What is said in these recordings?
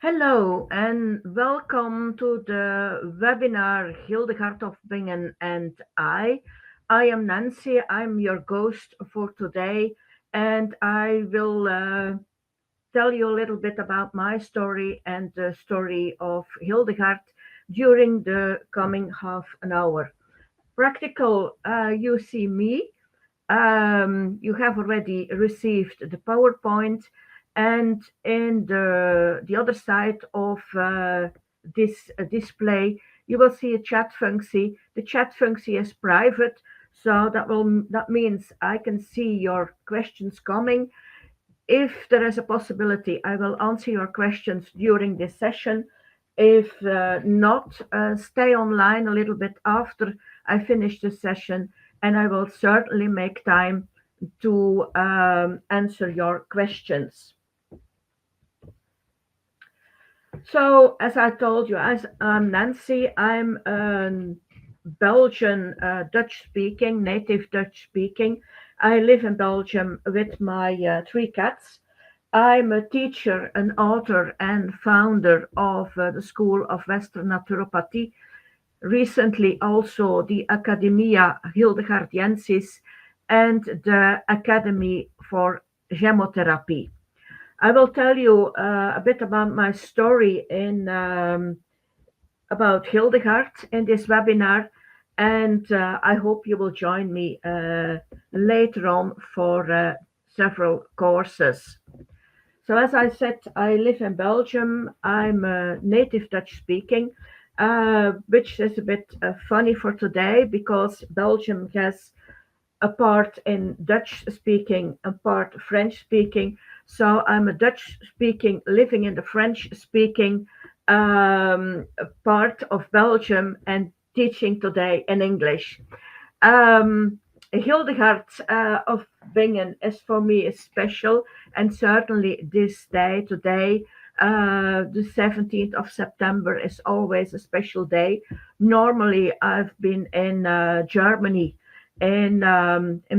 Hello and welcome to the webinar Hildegard of Bingen and I. I am Nancy, I'm your host for today, and I will tell you a little bit about my story and the story of Hildegard during the coming half an hour. Practical, you see me. You have already received the PowerPoint, and in the other side of this display, you will see a chat function. The chat function is private, so that means I can see your questions coming. If there is a possibility, I will answer your questions during this session. If not, stay online a little bit after I finish the session, and I will certainly make time to answer your questions. So, as I told you, as I'm Nancy, I'm Belgian Dutch speaking, native Dutch speaking. I live in Belgium with my three cats. I'm a teacher, an author, and founder of the School of Western Naturopathy. Recently, also the Academia Hildegardiensis and the Academy for Chemotherapy. I will tell you a bit about my story in about Hildegard in this webinar, and I hope you will join me later on for several courses. So, as I said, I live in Belgium. I'm native Dutch speaking, which is a bit funny for today because Belgium has a part in Dutch speaking, a part French speaking. So I'm a Dutch speaking, living in the French speaking part of Belgium and teaching today in English. Hildegard of Bingen is for me is special, and certainly this day today, the 17th of September, is always a special day. Normally, I've been in Germany in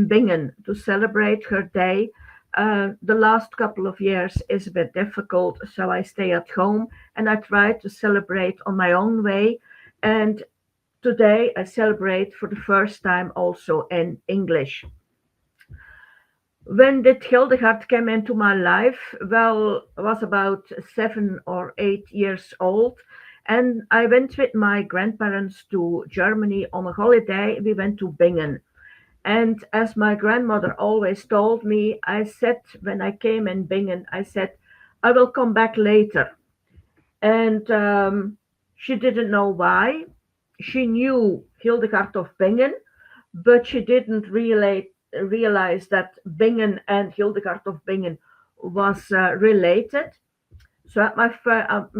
Bingen to celebrate her day. The last couple of years is a bit difficult, so I stay at home and I try to celebrate on my own way. And today I celebrate for the first time also in English. When did Hildegard came into my life? Well, I was about 7 or 8 years old, and I went with my grandparents to Germany on a holiday. We went to Bingen. And as my grandmother always told me, I said, when I came in Bingen, I said, I will come back later. And she didn't know why. She knew Hildegard of Bingen, but she didn't really realize that Bingen and Hildegard of Bingen was related. So at my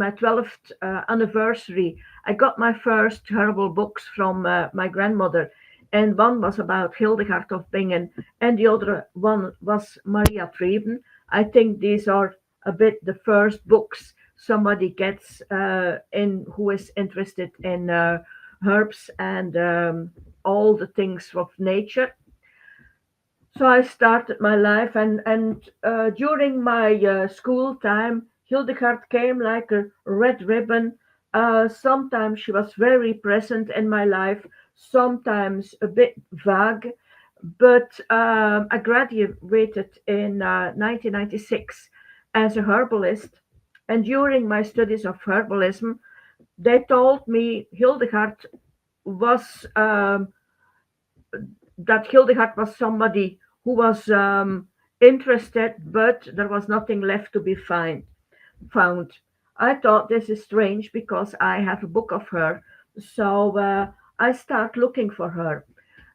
12th anniversary, I got my first herbal books from my grandmother, and one was about Hildegard of Bingen, and the other one was Maria Treben. I think these are a bit the first books somebody gets in who is interested in herbs and all the things of nature. So I started my life, and during my school time, Hildegard came like a red ribbon. Sometimes she was very present in my life, sometimes a bit vague. But I graduated in 1996 as a herbalist, and during my studies of herbalism, they told me was that Hildegard was somebody who was interested, but there was nothing left to be found. I thought this is strange because I have a book of her, so I start looking for her.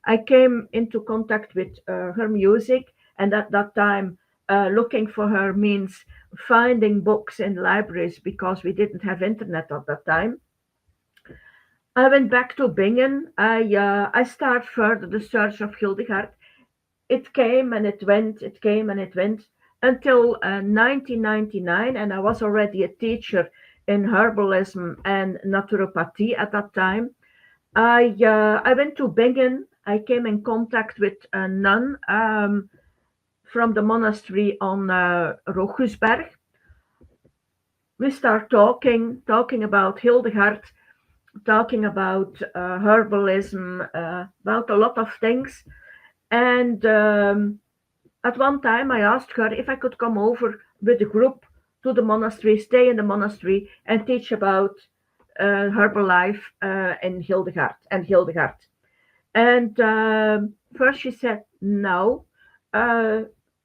I came into contact with her music, and at that time, looking for her means finding books in libraries because we didn't have internet at that time. I went back to Bingen. I start further the search of Hildegard. It came and it went, it came and it went until 1999, and I was already a teacher in herbalism and naturopathy at that time. I went to Bingen. I came in contact with a nun from the monastery on Rochusberg. we start talking about Hildegard, talking about herbalism, about a lot of things. And at one time, I asked her if I could come over with the group to the monastery, stay in the monastery, and teach about herbal life in Hildegard and Hildegard. And first she said, no, uh,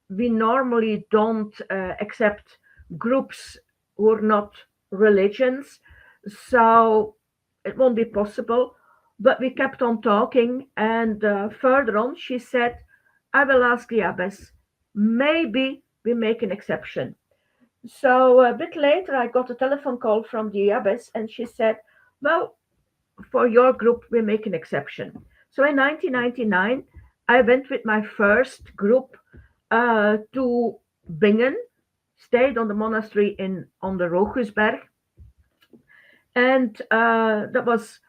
we normally don't accept groups who are not religions, so it won't be possible. But we kept on talking, and further on, she said, I will ask the abbess. Maybe we make an exception. So a bit later, I got a telephone call from the abbess, and she said, well, for your group, we make an exception. So in 1999, I went with my first group to Bingen, stayed on the monastery in on the Rochusberg, and that was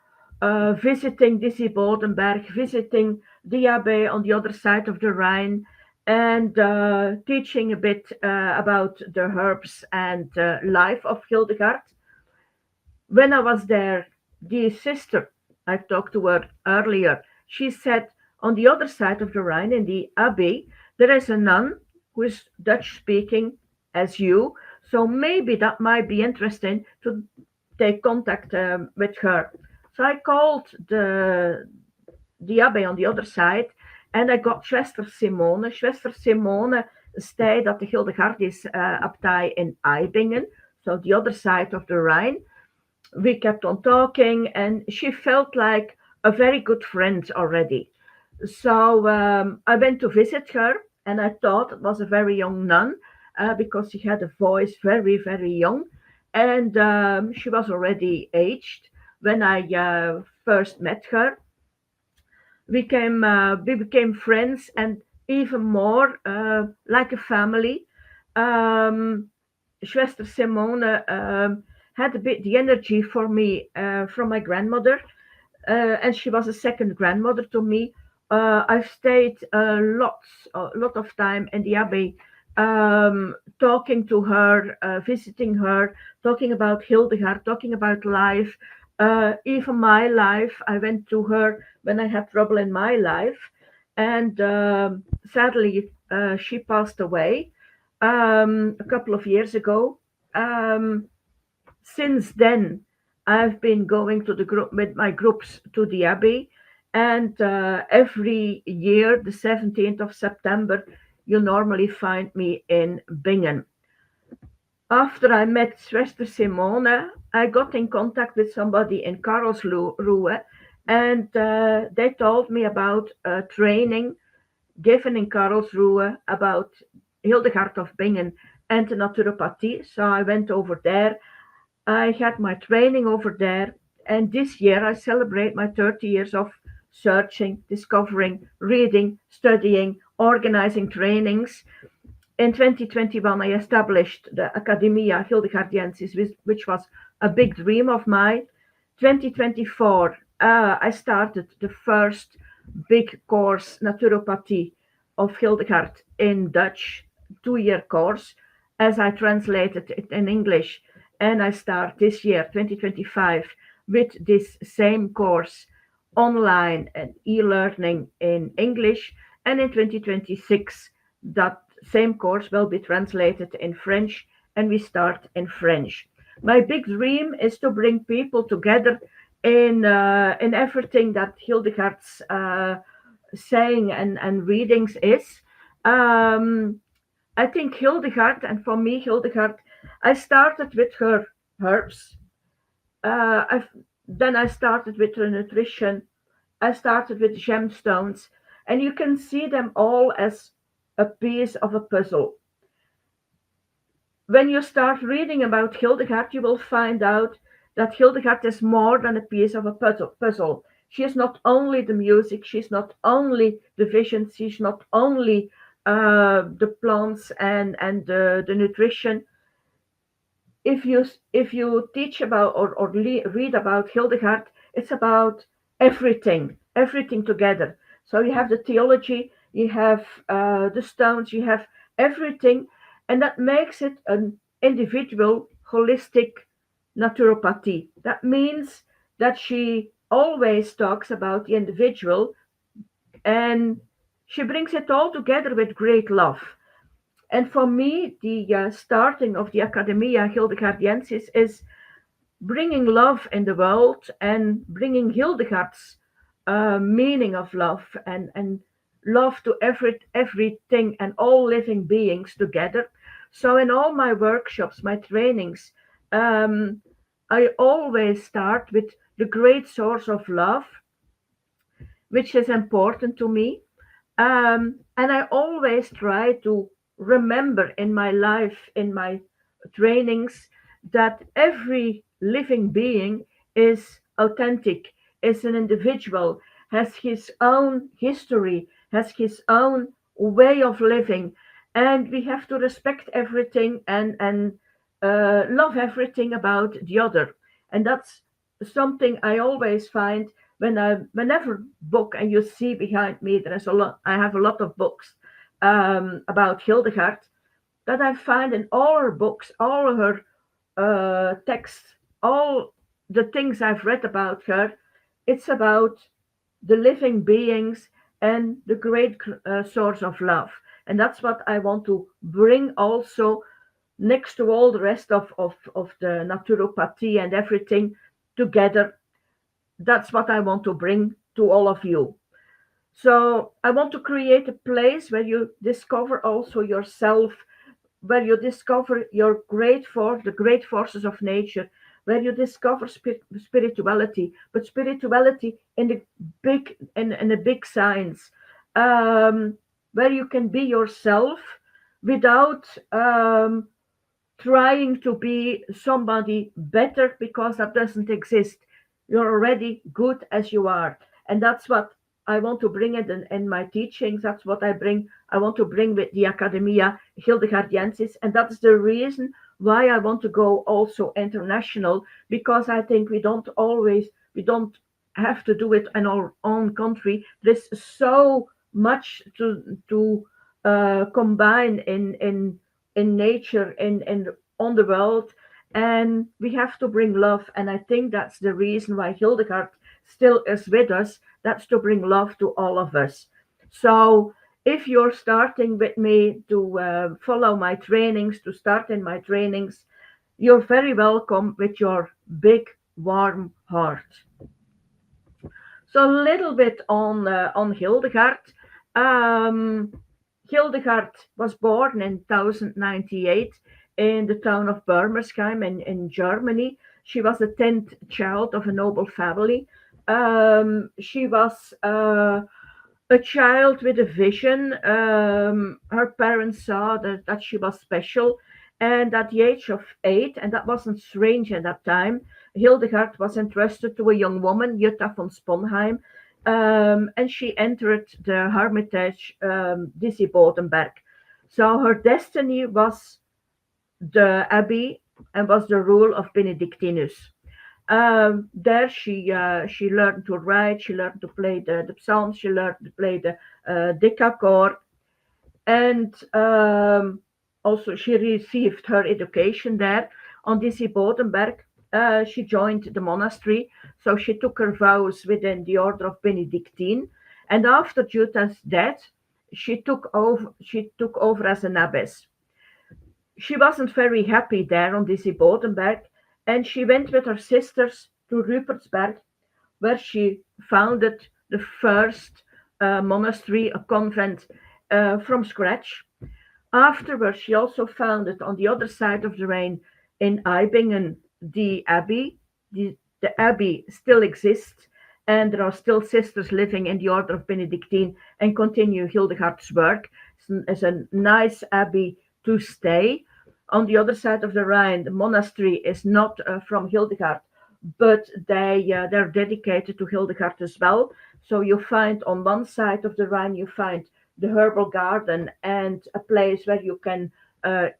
visiting Dizzy Bodenberg, visiting the Abbey on the other side of the Rhine, and teaching a bit about the herbs and life of Hildegard. When I was there, the sister, I talked to her earlier, she said on the other side of the Rhine in the Abbey, there is a nun who is Dutch speaking as you. So maybe that might be interesting to take contact with her. So I called the Abbey on the other side and I got Schwester Simone. Schwester Simone stayed at the Hildegardis Abtei in Eibingen, so the other side of the Rhine. We kept on talking and she felt like a very good friend already. So I went to visit her and I thought it was a very young nun because she had a voice very, very young. And she was already aged when I first met her. We became friends and even more like a family. Um, Schwester Simone had a bit the energy for me from my grandmother, and she was a second grandmother to me. I've stayed a lot of time in the abbey, talking to her, visiting her, talking about Hildegard, talking about life, even my life. I went to her when I had trouble in my life, and sadly, she passed away a couple of years ago. Um, since then, I've been going to the group with my groups to the Abbey, and every year, the 17th of September, you normally find me in Bingen. After I met Schwester Simone, I got in contact with somebody in Karlsruhe, and they told me about a training given in Karlsruhe about Hildegard of Bingen and the naturopathy. So I went over there. I had my training over there, and this year I celebrate my 30 years of searching, discovering, reading, studying, organizing trainings. In 2021, I established the Academia Hildegardiensis, which was a big dream of mine. 2024, I started the first big course, Naturopathy of Hildegard in Dutch, 2 year course, as I translated it in English. And I start this year, 2025, with this same course online and e-learning in English. And in 2026, that same course will be translated in French and we start in French. My big dream is to bring people together in everything that Hildegard's saying and readings is. Um, I think Hildegard, and for me, Hildegard, I started with her herbs. Then I started with her nutrition. I started with gemstones, and you can see them all as a piece of a puzzle. When you start reading about Hildegard, you will find out that Hildegard is more than a piece of a puzzle. She is not only the music, she's not only the vision, she's not only the plants and the nutrition. If you teach about or read about Hildegard, it's about everything together. So you have the theology, you have the stones, you have everything, and that makes it an individual holistic naturopathy. That means that she always talks about the individual, and she brings it all together with great love. And for me, the starting of the Academia Hildegardiensis is bringing love in the world and bringing Hildegard's meaning of love and love to everything and all living beings together. So in all my workshops, my trainings, um, I always start with the great source of love, which is important to me. And I always try to remember in my life, in my trainings, that every living being is authentic, is an individual, has his own history, has his own way of living. And we have to respect everything and love everything about the other. And that's something I always find whenever book, and you see behind me there's a lot, I have a lot of books about Hildegard, that I find in all her books, all her texts, all the things I've read about her, it's about the living beings and the great source of love. And that's what I want to bring also, next to all the rest of the naturopathy and everything together. That's what I want to bring to all of you. So I want to create a place where you discover also yourself, where you discover your great force, the great forces of nature, where you discover spirituality, but spirituality in the in a big science, where you can be yourself without trying to be somebody better, because that doesn't exist. You're already good as you are. And that's what I want to bring in my teachings. That's what I want to bring with the Academia Hildegardiensis. And that's the reason why I want to go also international, because I think we don't have to do it in our own country. There's so much to combine in nature, in on the world, and we have to bring love. And I think that's the reason why Hildegard still is with us. That's to bring love to all of us. So if you're starting with me to follow my trainings, to start in my trainings, you're very welcome with your big warm heart. So a little bit on Hildegard. Um, Hildegard was born in 1098 in the town of Bermersheim in Germany. She was the 10th child of a noble family. She was a child with a vision. Her parents saw that she was special, and at the age of 8, and that wasn't strange at that time, Hildegard was entrusted to a young woman, Jutta von Sponheim, and she entered the Hermitage Disibodenberg. So her destiny was the abbey and was the rule of Benedictinus. There she learned to write, she learned to play the psalms, she learned to play the decachord, and also she received her education there on Disibodenberg. She joined the monastery, so she took her vows within the order of Benedictine, and after Juta's death, she took over as an abbess. She wasn't very happy there on Disibodenberg, and she went with her sisters to Rupertsberg, where she founded the first monastery, a convent from scratch. Afterwards, she also founded on the other side of the Rhine in Eibingen the abbey. The abbey still exists, and there are still sisters living in the order of Benedictine and continue Hildegard's work. It's a nice abbey to stay. On the other side of the Rhine, the monastery is not from Hildegard, but they're dedicated to Hildegard as well. So you find on one side of the Rhine, you find the herbal garden and a place where you can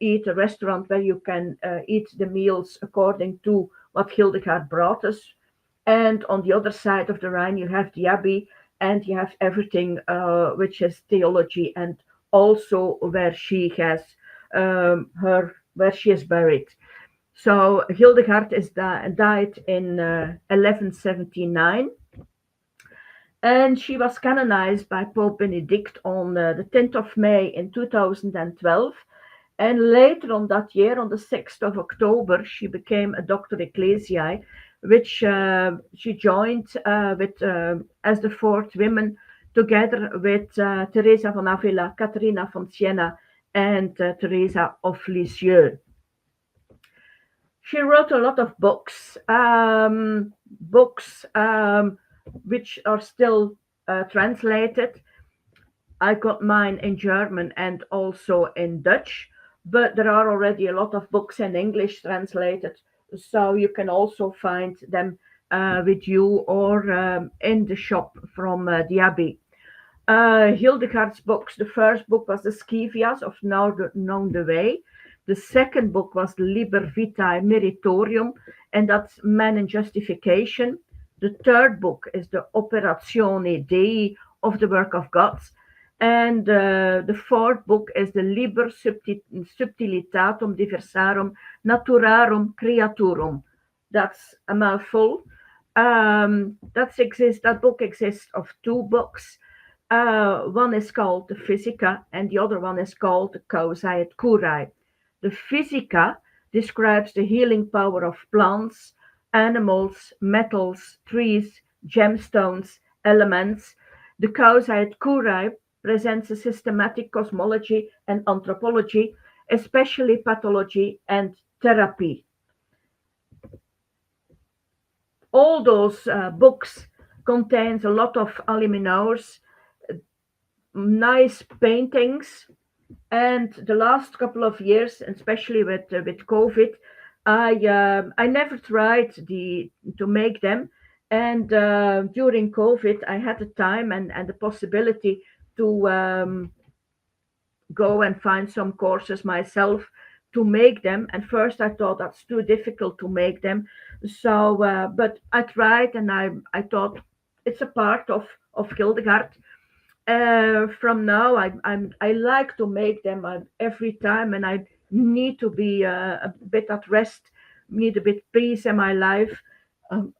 eat, a restaurant where you can eat the meals according to what Hildegard brought us. And on the other side of the Rhine, you have the abbey, and you have everything which is theology, and also where she has where she is buried. So Hildegard died in 1179, and she was canonized by Pope Benedict on the 10th of May in 2012. And later on that year, on the 6th of October, she became a Doctor Ecclesiae, which she joined as the fourth woman, together with Teresa von Avila, Caterina von Siena, and Teresa of Lisieux. She wrote a lot of books which are still translated. I got mine in German and also in Dutch, but there are already a lot of books in English translated, so you can also find them with you or in the shop from the Abbey. Hildegard's books. The first book was the Scivias of Known the Way. The second book was Liber Vitae Meritorium, and that's Man in Justification. The third book is the Operatione Dei, of the work of God. And the fourth book is the Liber Subtilitatum Diversarum Naturarum Creaturum. That's a mouthful. That book exists of two books. One is called the Physica, and the other one is called the Causae et Curae. The Physica describes the healing power of plants, animals, metals, trees, gemstones, elements. The Causae et Curae presents a systematic cosmology and anthropology, especially pathology and therapy. All those books contains a lot of aluminors, nice paintings, and the last couple of years, especially with COVID, I never tried to make them, and during COVID, I had the time and the possibility to go and find some courses myself to make them. And first, I thought that's too difficult to make them, so but I tried, and I thought it's a part of Hildegard. From now, I like to make them every time, and I need to be a bit at rest, need a bit peace in my life.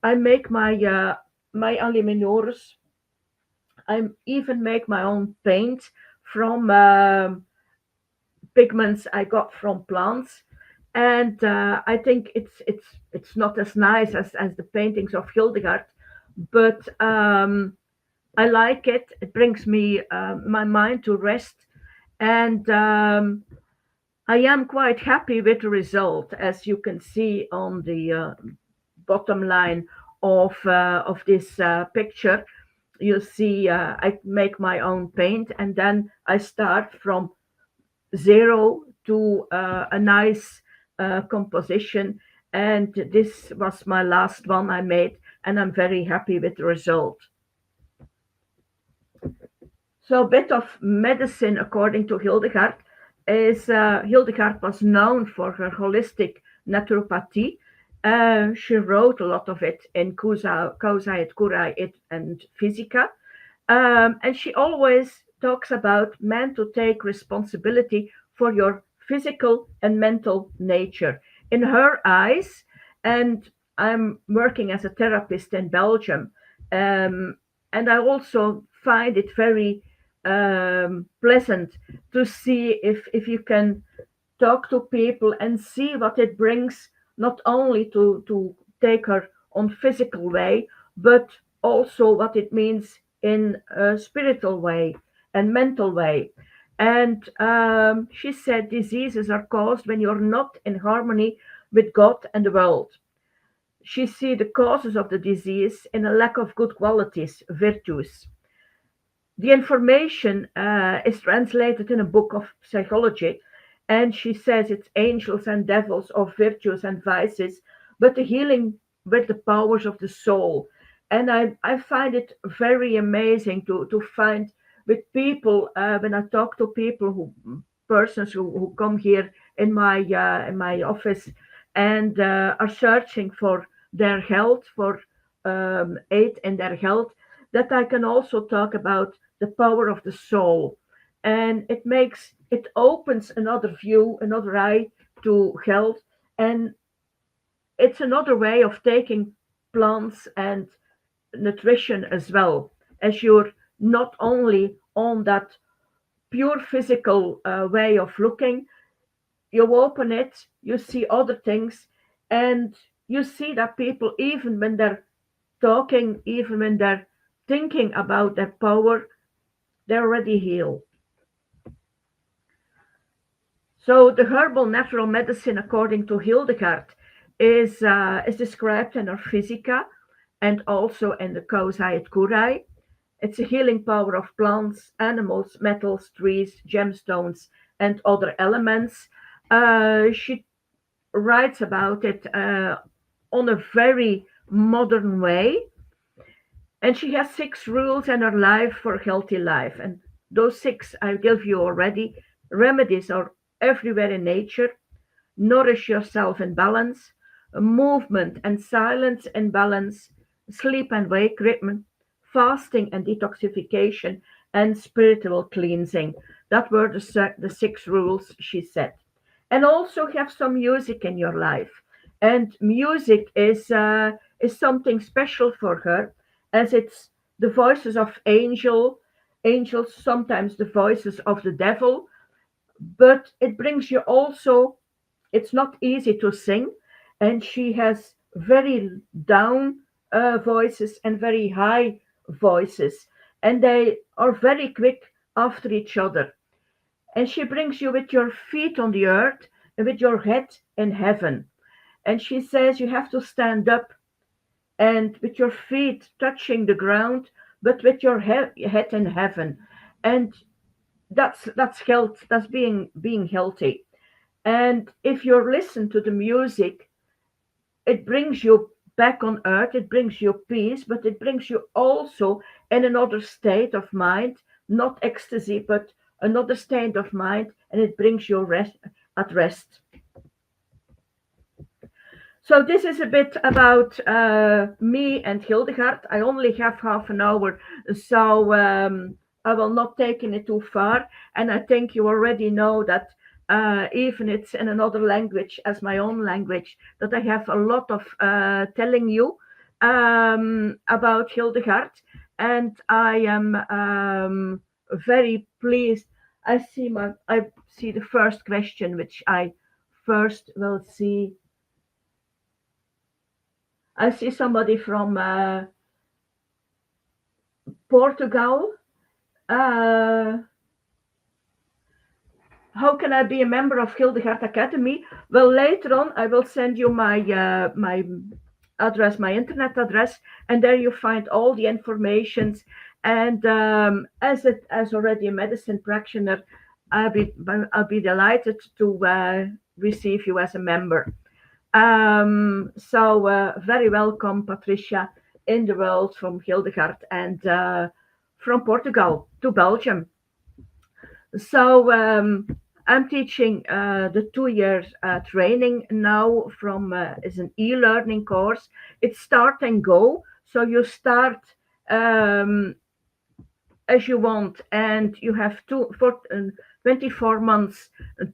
I make my aluminors. I even make my own paint from pigments I got from plants, and I think it's not as nice as the paintings of Hildegard, but I like it. It brings me my mind to rest, and I am quite happy with the result, as you can see on the bottom line of this picture. You see, I make my own paint, and then I start from zero to a nice composition. And this was my last one I made, and I'm very happy with the result. So, a bit of medicine, according to Hildegard, is Hildegard was known for her holistic naturopathy. She wrote a lot of it in Causae et Curae and Physica. And she always talks about man to take responsibility for your physical and mental nature. In her eyes, and I'm working as a therapist in Belgium, and I also find it very pleasant to see if you can talk to people and see what it brings, not only to take her on physical way, but also what it means in a spiritual way and mental way. And she said diseases are caused when you're not in harmony with God and the world. She see the causes of the disease in a lack of good qualities, virtues. The information is translated in a book of psychology, and she says it's angels and devils of virtues and vices, but the healing with the powers of the soul. And I find it very amazing to find with people when I talk to people persons who come here in my office and are searching for their health, for aid in their health, that I can also talk about the power of the soul. And it opens another view, another eye to health. And it's another way of taking plants and nutrition as well, as you're not only on that pure physical way of looking. You open it, you see other things, and you see that people, even when they're talking, even when they're thinking about their power, they're already healed. So the herbal natural medicine, according to Hildegard, is described in her Physica and also in the Kausai et Kurai. It's a healing power of plants, animals, metals, trees, gemstones, and other elements. She writes about it on a very modern way. And she has 6 rules in her life for a healthy life. And those 6 I give you already. Remedies are everywhere in nature. Nourish yourself in balance. Movement and silence in balance. Sleep and wake rhythm. Fasting and detoxification. And spiritual cleansing. That were the 6 rules she said. And also have some music in your life. And music is something special for her, as it's the voices of angels, sometimes the voices of the devil, but it brings you also, it's not easy to sing, and she has very down voices and very high voices, and they are very quick after each other. And she brings you with your feet on the earth and with your head in heaven. And she says you have to stand up and with your feet touching the ground, but with your head in heaven. And that's health. That's being healthy. And if you listen to the music, it brings you back on earth. It brings you peace, but it brings you also in another state of mind, not ecstasy, but another state of mind, and it brings you rest at rest. So this is a bit about me and Hildegard. I only have half an hour, so I will not take it too far. And I think you already know that even it's in another language as my own language, that I have a lot of telling you about Hildegard, and I am very pleased. I see the first question, which I first will see. I see somebody from Portugal. Uh, how can I be a member of Hildegard Academy? Well, later on, I will send you my address, my internet address, and there you find all the informations. And as already a medicine practitioner, I'll be delighted to receive you as a member. So very welcome, Patricia, in the world from Hildegard and from Portugal to Belgium. So I'm teaching the 2 years training now from is an e-learning course. It's start and go. So you start um, as you want, and you have 24 months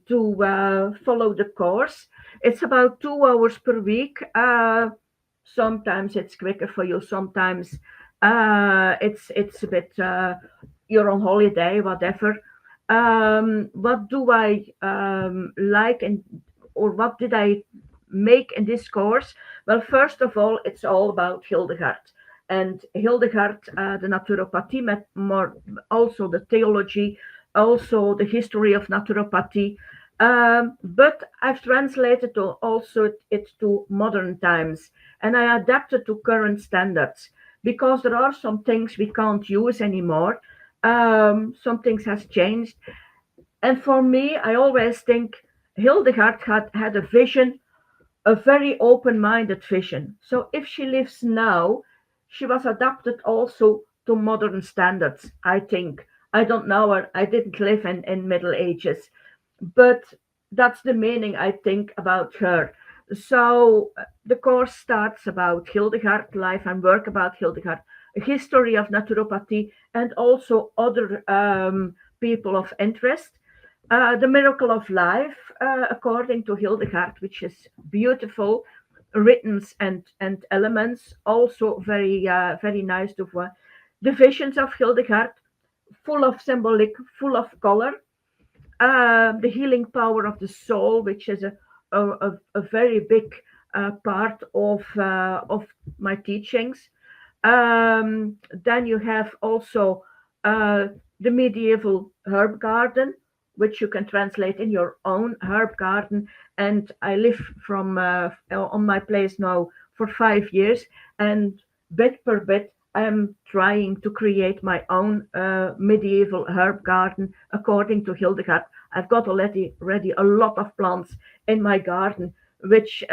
to follow the course. It's about 2 hours per week. Sometimes it's quicker for you. Sometimes it's a bit you're on holiday, whatever. What do I like, and or what did I make in this course? Well, first of all, it's all about Hildegard. And Hildegard, the naturopathy, more also the theology, also the history of naturopathy. But I've translated also it to modern times, and I adapted to current standards because there are some things we can't use anymore. Some things has changed, and for me, I always think Hildegard had a vision, a very open-minded vision. So if she lives now, she was adapted also to modern standards, I think. I don't know her. I didn't live in Middle Ages, but that's the meaning I think about her. So the course starts about Hildegard, life and work about Hildegard, a history of naturopathy, and also other people of interest. The miracle of life, according to Hildegard, which is beautiful. rhythms and elements. Also very nice to the visions of Hildegard, full of symbolic, full of color. The healing power of the soul, which is a very big part of my teachings. Then you have also uh, the medieval herb garden, which you can translate in your own herb garden. And I live from on my place now for 5 years, and bit per bit, I'm trying to create my own medieval herb garden according to Hildegard. I've got already a lot of plants in my garden, which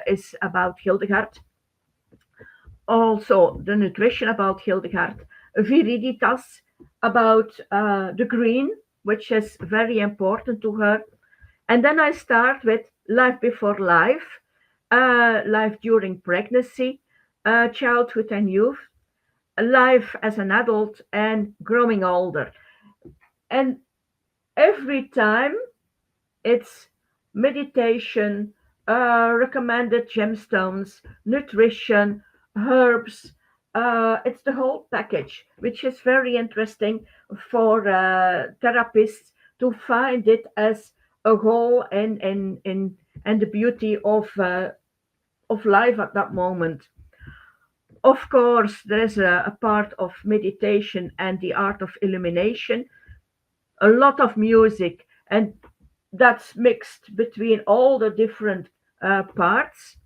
is about Hildegard. Also, the nutrition about Hildegard, Viriditas about the green, which is very important to her. And then I start with life before life, life during pregnancy, childhood and youth, life as an adult, and growing older. And every time it's meditation, recommended gemstones, nutrition, herbs. It's the whole package, which is very interesting for therapists to find it as a whole and the beauty of life at that moment. Of course, there is a part of meditation and the art of illumination, a lot of music, and that's mixed between all the different parts.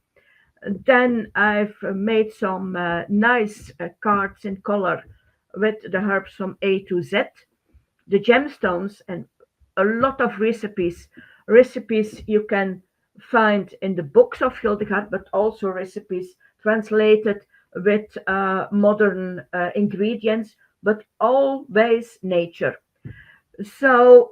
Then I've made some nice cards in color with the herbs from A to Z, the gemstones, and a lot of recipes. Recipes you can find in the books of Hildegard, but also recipes translated with modern ingredients, but always nature. So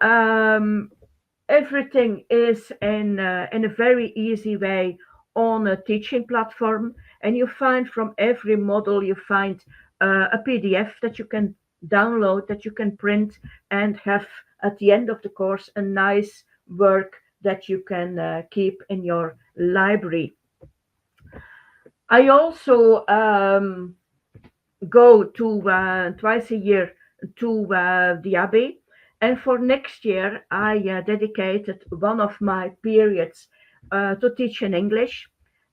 everything is in a very easy way on a teaching platform, and you find from every model you find a PDF that you can download, that you can print, and have at the end of the course a nice work that you can keep in your library. I also go to twice a year to the Abbey. And for next year, I dedicated one of my periods to teach in English.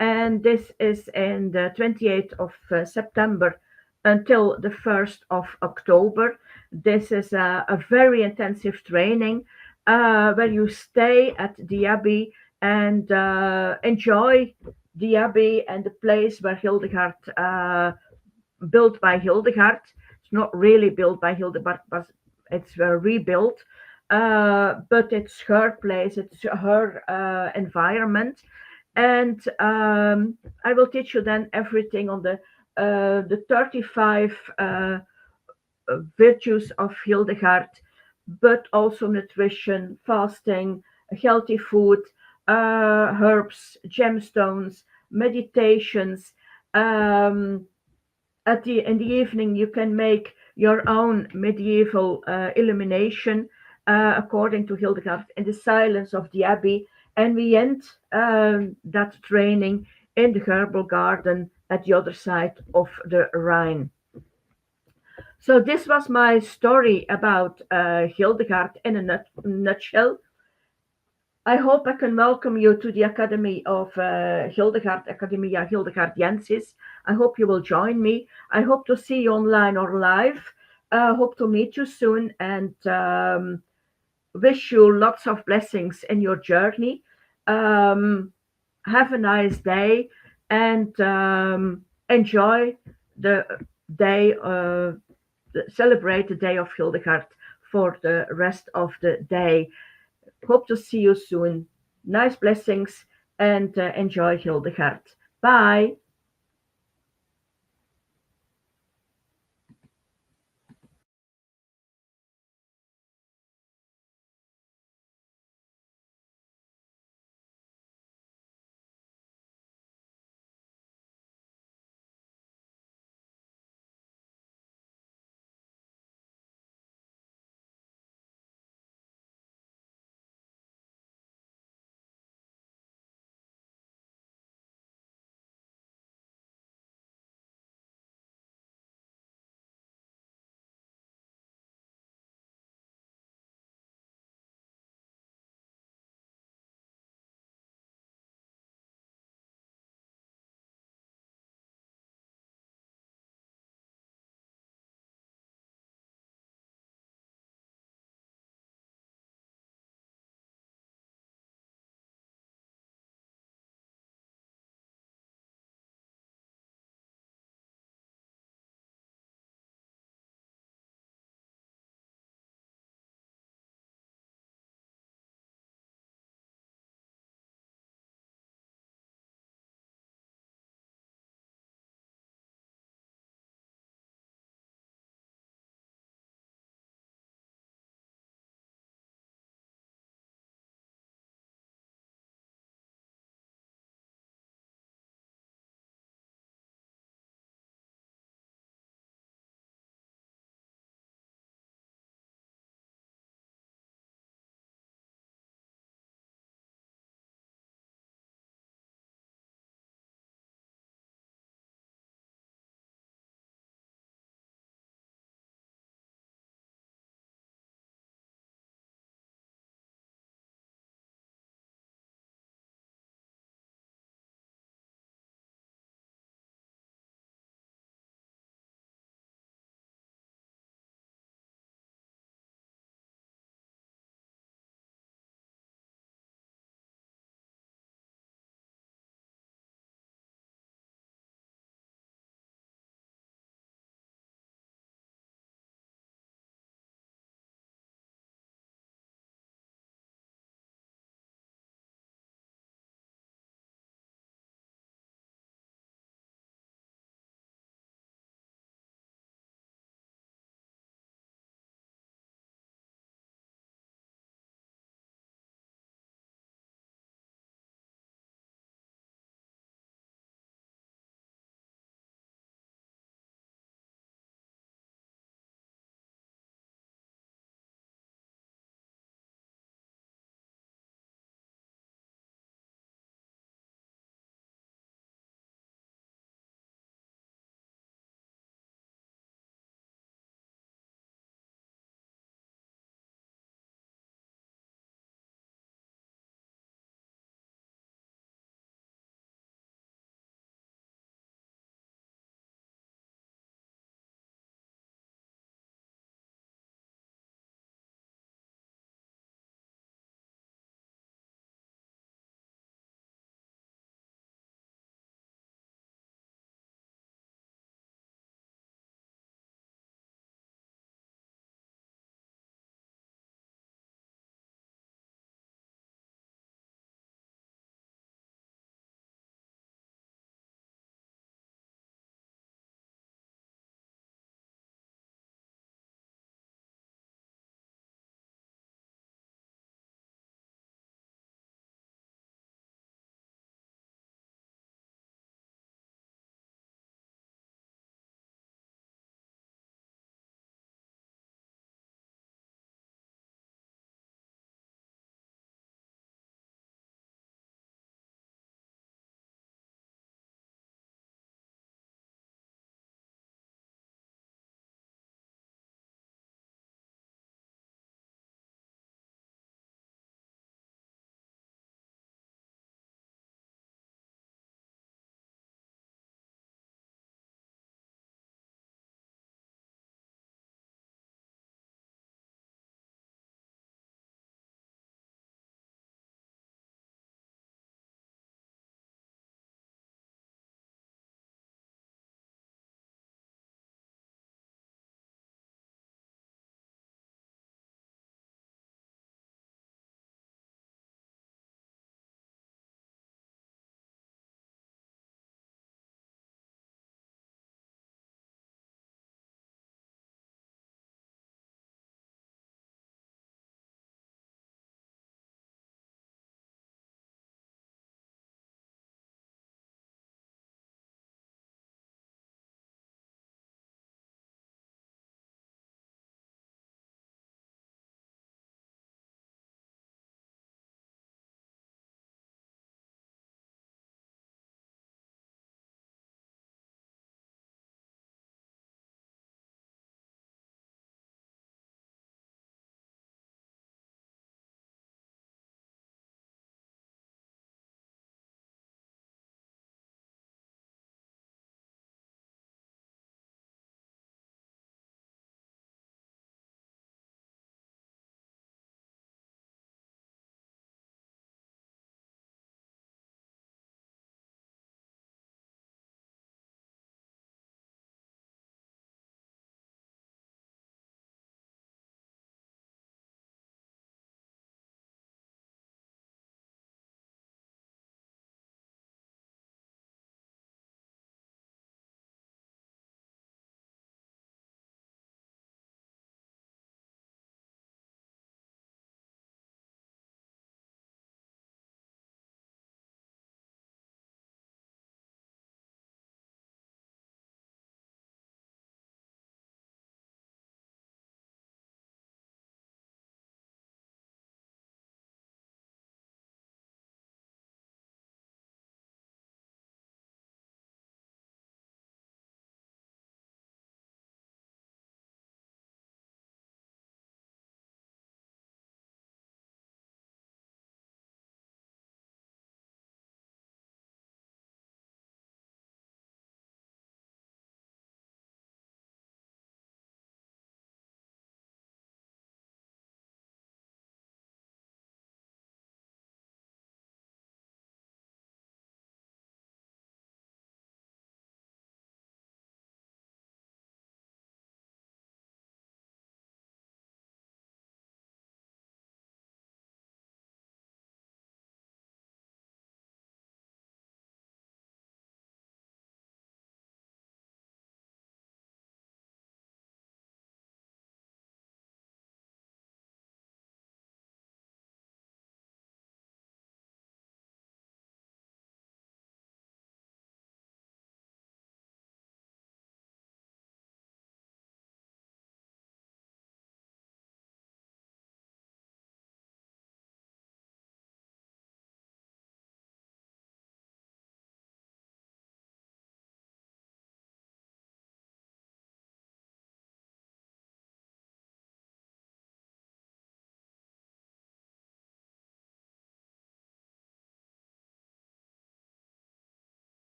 And this is in the 28th of September until the 1st of October. This is a very intensive training where you stay at the Abbey and enjoy the Abbey and the place where Hildegard built by Hildegard. It's not really built by Hildegard, but it's rebuilt. But it's her place, it's her environment. And I will teach you then everything on the 35 virtues of Hildegard, but also nutrition, fasting, healthy food, herbs, gemstones, meditations. Um, in the evening you can make your own medieval illumination according to Hildegard in the silence of the abbey, and we end that training in the herbal garden at the other side of the Rhine. So this was my story about Hildegard in a nutshell. I hope I can welcome you to the Academy of Hildegard, Academia Hildegardiensis. I hope you will join me. I hope to see you online or live. Hope to meet you soon, and wish you lots of blessings in your journey. Have a nice day, and enjoy the day, celebrate the day of Hildegard for the rest of the day. Hope to see you soon. Nice blessings, and enjoy Hildegard. Bye.